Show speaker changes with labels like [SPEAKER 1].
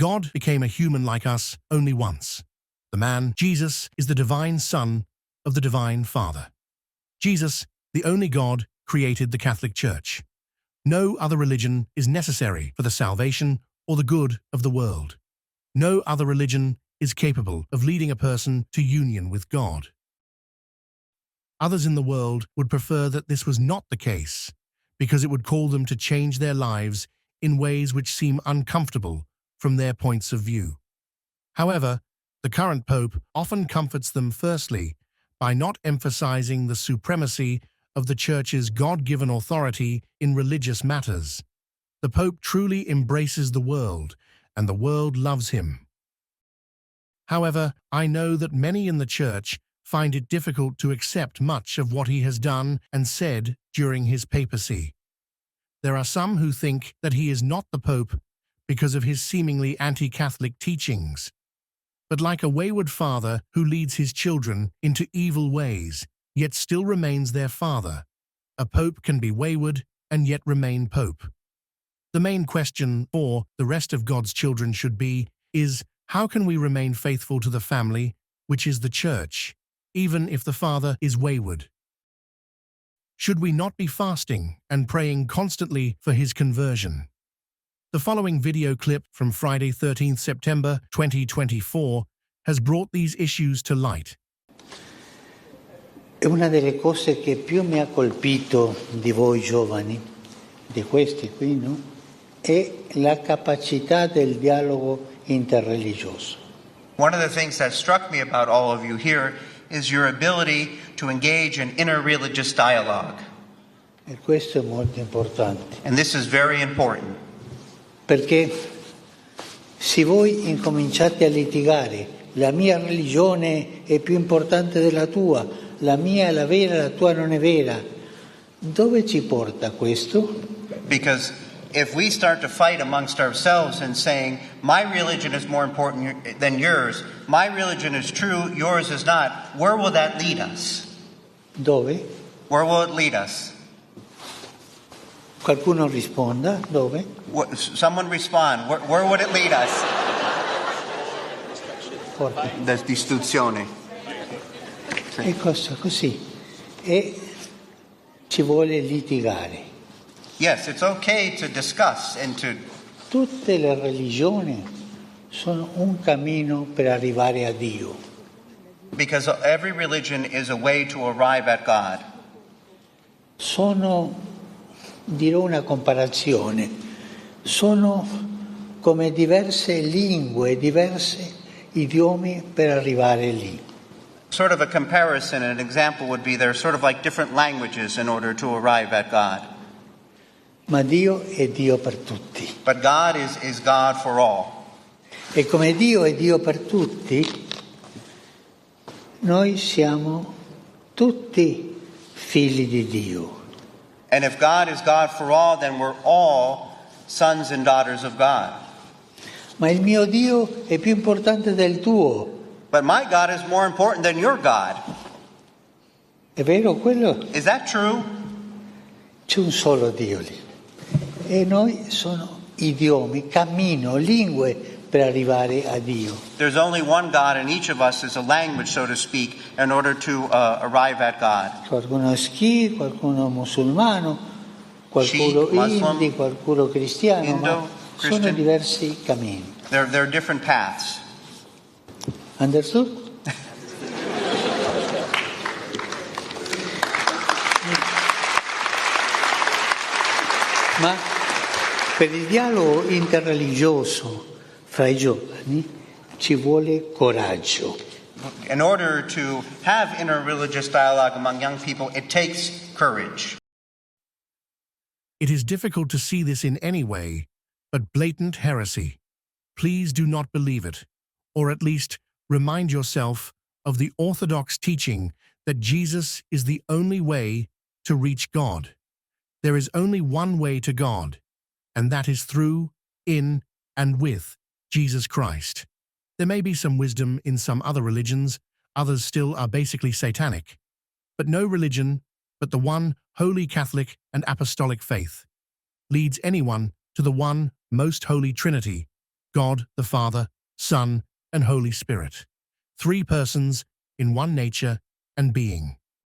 [SPEAKER 1] God became a human like us only once. The man, Jesus, is the divine Son of the divine Father. Jesus, the only God, created the Catholic Church. No other religion is necessary for the salvation or the good of the world. No other religion is capable of leading a person to union with God. Others in the world would prefer that this was not the case, because it would call them to change their lives in ways which seem uncomfortable from their points of view. However, the current Pope often comforts them firstly by not emphasizing the supremacy of the Church's God-given authority in religious matters. The Pope truly embraces the world, and the world loves him. However, I know that many in the Church find it difficult to accept much of what he has done and said during his papacy. There are some who think that he is not the Pope because of his seemingly anti-Catholic teachings. But like a wayward father who leads his children into evil ways, yet still remains their father, a Pope can be wayward and yet remain Pope. The main question for the rest of God's children should be, how can we remain faithful to the family, which is the Church, even if the father is wayward? Should we not be fasting and praying constantly for his conversion? The following video clip from Friday 13th September 2024 has brought these issues to light.
[SPEAKER 2] È una delle cose che più mi ha colpito di voi giovani, di questi qui, no? È la capacità del dialogo interreligioso.
[SPEAKER 3] One of the things that struck me about all of you here is your ability to engage in interreligious dialogue.
[SPEAKER 2] E questo è molto importante.
[SPEAKER 3] And this is very important.
[SPEAKER 2] Perché se voi incominciate a litigare, la mia religione è più importante della tua, la mia è la vera, la tua non è vera, dove ci porta questo?
[SPEAKER 3] Because if we start to fight amongst ourselves and saying, my religion is more important than yours, my religion is true, yours is not, where will that lead us?
[SPEAKER 2] Dove?
[SPEAKER 3] Where will it lead us?
[SPEAKER 2] Qualcuno risponda, dove?
[SPEAKER 3] Someone respond, where would it lead us?
[SPEAKER 2] Forte.
[SPEAKER 3] La distruzione.
[SPEAKER 2] È cosa così. E ci vuole litigare.
[SPEAKER 3] Yes, it's okay to discuss and to...
[SPEAKER 2] Tutte le religioni sono un cammino per arrivare a Dio.
[SPEAKER 3] Because every religion is a way to arrive at God.
[SPEAKER 2] Sono, dirò una comparazione, sono come diverse lingue, diversi idiomi per arrivare lì.
[SPEAKER 3] Sort of a comparison, an example would be they're sort of like different languages in order to arrive at God.
[SPEAKER 2] Ma Dio è Dio per tutti.
[SPEAKER 3] But God is God for all.
[SPEAKER 2] E come Dio è Dio per tutti, noi siamo tutti figli di Dio.
[SPEAKER 3] And if God is God for all, then we're all sons and daughters of God.
[SPEAKER 2] Ma il mio Dio è più importante del tuo.
[SPEAKER 3] But my God is more important than your God.
[SPEAKER 2] È vero quello?
[SPEAKER 3] Is that true?
[SPEAKER 2] C'è un solo Dio lì. E noi sono idiomi, cammino, lingue per arrivare a Dio.
[SPEAKER 3] There's only one God, and each of us is a language, so to speak, in order to arrive at God.
[SPEAKER 2] Qualcuno è Sikh, qualcuno musulmano, qualcuno
[SPEAKER 3] Sikh, Muslim,
[SPEAKER 2] Hindi, qualcuno cristiano,
[SPEAKER 3] Indo,
[SPEAKER 2] ma
[SPEAKER 3] Christian.
[SPEAKER 2] sono diversi cammini.
[SPEAKER 3] There are different paths.
[SPEAKER 2] Understood? Ma per il dialogo interreligioso fra i giovani ci vuole coraggio.
[SPEAKER 3] In order to have interreligious dialogue among young people, it takes courage.
[SPEAKER 1] It is difficult to see this in any way but blatant heresy. Please do not believe it, or at least remind yourself of the orthodox teaching that Jesus is the only way to reach God. There is only one way to God, and that is through, in, and with Jesus Christ. There may be some wisdom in some other religions, others still are basically satanic, but no religion but the one holy Catholic and apostolic faith leads anyone to the one most holy Trinity, God the Father, Son, and Holy Spirit. Three persons in one nature and being.